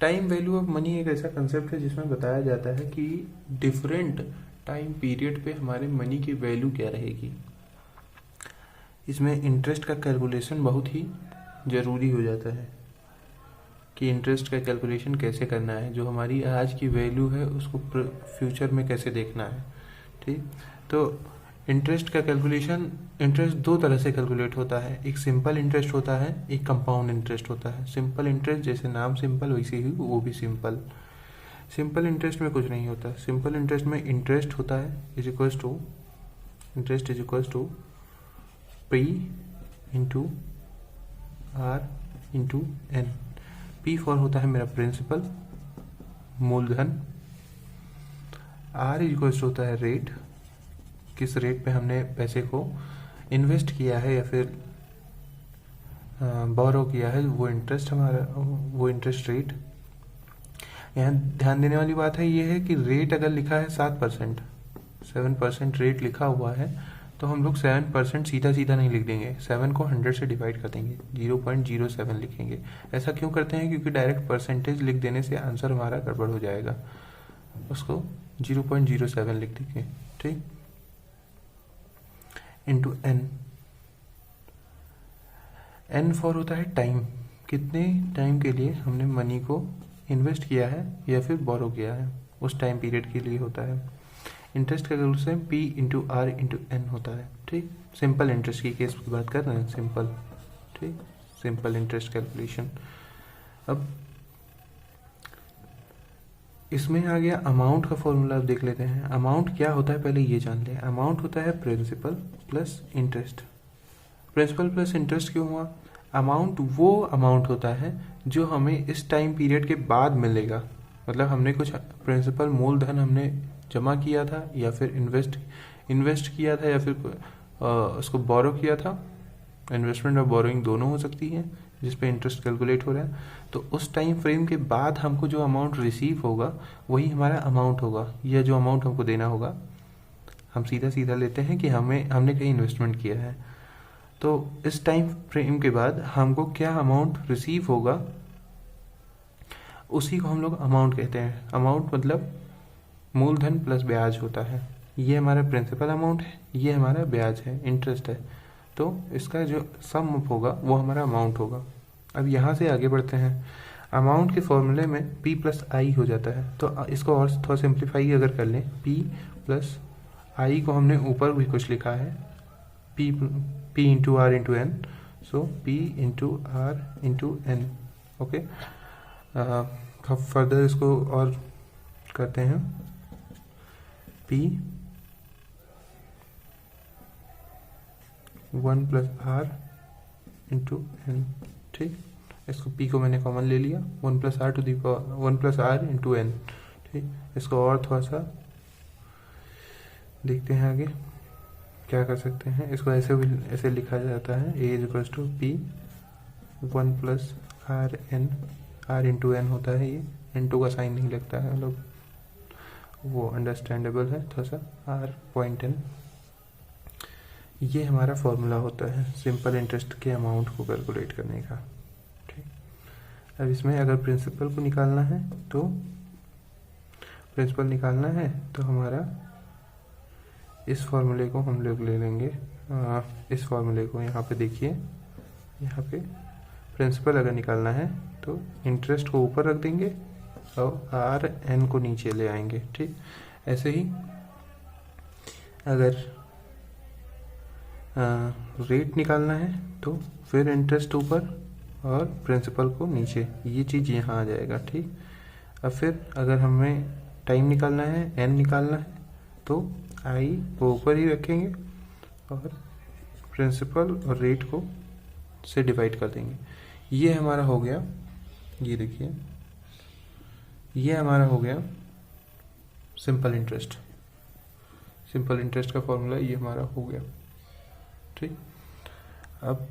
Time value of money एक ऐसा concept है जिसमें बताया जाता है कि डिफरेंट टाइम पीरियड पे हमारे मनी की वैल्यू क्या रहेगी। इसमें इंटरेस्ट का कैलकुलेशन बहुत ही ज़रूरी हो जाता है कि इंटरेस्ट का कैलकुलेशन कैसे करना है, जो हमारी आज की वैल्यू है उसको फ्यूचर में कैसे देखना है। ठीक, तो इंटरेस्ट का कैलकुलेशन, इंटरेस्ट दो तरह से कैलकुलेट होता है, एक सिंपल इंटरेस्ट होता है, एक कंपाउंड इंटरेस्ट होता है। सिंपल इंटरेस्ट जैसे नाम सिंपल वैसे ही वो भी सिंपल। सिंपल इंटरेस्ट में कुछ नहीं होता। सिंपल इंटरेस्ट में इंटरेस्ट होता है is equals to, interest is equals to P into R into N. P for होता है मेरा प्रिंसिपल, मूलधन। आर इज इक्वल्स टू होता है रेट, किस रेट पे हमने पैसे को इन्वेस्ट किया है या फिर बोरो किया है, वो इंटरेस्ट हमारा, वो इंटरेस्ट रेट। यहाँ ध्यान देने वाली बात है ये है कि रेट अगर लिखा है 7%, 7% रेट लिखा हुआ है, तो हम लोग 7% सीधा सीधा नहीं लिख देंगे, 7 को 100 से डिवाइड कर देंगे, 0.07 लिखेंगे। ऐसा क्यों करते हैं? क्योंकि डायरेक्ट परसेंटेज लिख देने से आंसर हमारा गड़बड़ हो जाएगा, उसको 0.07 लिख देंगे। ठीक, इंटू एन। एन फॉर होता है टाइम, कितने टाइम के लिए हमने मनी को इन्वेस्ट किया है या फिर बोरो किया है, उस टाइम पीरियड के लिए होता है। इंटरेस्ट का calculation P into R into N होता है। ठीक, सिंपल इंटरेस्ट की केस की बात कर रहे हैं, सिंपल। ठीक, सिंपल इंटरेस्ट कैलकुलेशन। अब इसमें आ गया अमाउंट का फॉर्मूला। अब देख लेते हैं अमाउंट क्या होता है, पहले ये जान लें। अमाउंट होता है principal plus interest. Principal plus interest क्यों हुआ? अमाउंट वो अमाउंट होता है जो हमें इस टाइम पीरियड के बाद मिलेगा। मतलब हमने कुछ प्रिंसिपल मूलधन हमने जमा किया था या फिर इन्वेस्ट किया था या फिर उसको बोरो किया था। इन्वेस्टमेंट और बोरोइंग दोनों हो सकती है जिस पे इंटरेस्ट कैलकुलेट हो रहा है। तो उस टाइम फ्रेम के बाद हमको जो अमाउंट रिसीव होगा वही हमारा अमाउंट होगा। यह जो अमाउंट हमको देना होगा, हम सीधा सीधा लेते हैं कि हमने कहीं इन्वेस्टमेंट किया है, तो इस टाइम फ्रेम के बाद हमको क्या अमाउंट रिसीव होगा उसी को हम लोग अमाउंट कहते हैं। अमाउंट मतलब मूलधन प्लस ब्याज होता है। ये हमारा प्रिंसिपल अमाउंट है, ये हमारा ब्याज है, इंटरेस्ट है, तो इसका जो सम होगा वो हमारा अमाउंट होगा। अब यहाँ से आगे बढ़ते हैं। अमाउंट के फॉर्मूले में P प्लस आई हो जाता है, तो इसको और थोड़ा सिंप्लीफाई अगर कर लें, P प्लस आई को हमने ऊपर भी कुछ लिखा है, P into R into N, so P into R into N. Okay, further इसको और करते हैं, P 1 plus R into N. ठीक, इसको P को मैंने कॉमन ले लिया, 1 plus R to the power 1 plus R into N. ठीक, इसको और थोड़ा सा देखते हैं आगे क्या कर सकते हैं। इसको ऐसे भी ऐसे लिखा जाता है, A is equals to P 1 plus r n, r into N होता है। ये इंटू का साइन नहीं लगता है, मतलब वो अंडरस्टैंडेबल है थोड़ा सा, आर पॉइंट एन। ये हमारा फॉर्मूला होता है सिंपल इंटरेस्ट के अमाउंट को कैलकुलेट करने का। ठीक, अब इसमें अगर प्रिंसिपल को निकालना है तो हमारा इस फॉर्मूले को हम लोग ले लेंगे। इस फॉर्मूले को यहाँ पे देखिए, यहाँ पे प्रिंसिपल अगर निकालना है तो इंटरेस्ट को ऊपर रख देंगे और आर एन को नीचे ले आएंगे। ठीक, ऐसे ही अगर रेट निकालना है तो फिर इंटरेस्ट ऊपर और प्रिंसिपल को नीचे, ये चीज़ यहाँ आ जाएगा। ठीक, अब फिर अगर हमें टाइम निकालना है, एन निकालना है, तो आई को ऊपर ही रखेंगे और प्रिंसिपल और रेट को से डिवाइड कर देंगे। ये हमारा हो गया, ये देखिए ये हमारा हो गया सिंपल इंटरेस्ट। सिंपल इंटरेस्ट का फॉर्मूला ये हमारा हो गया। ठीक, अब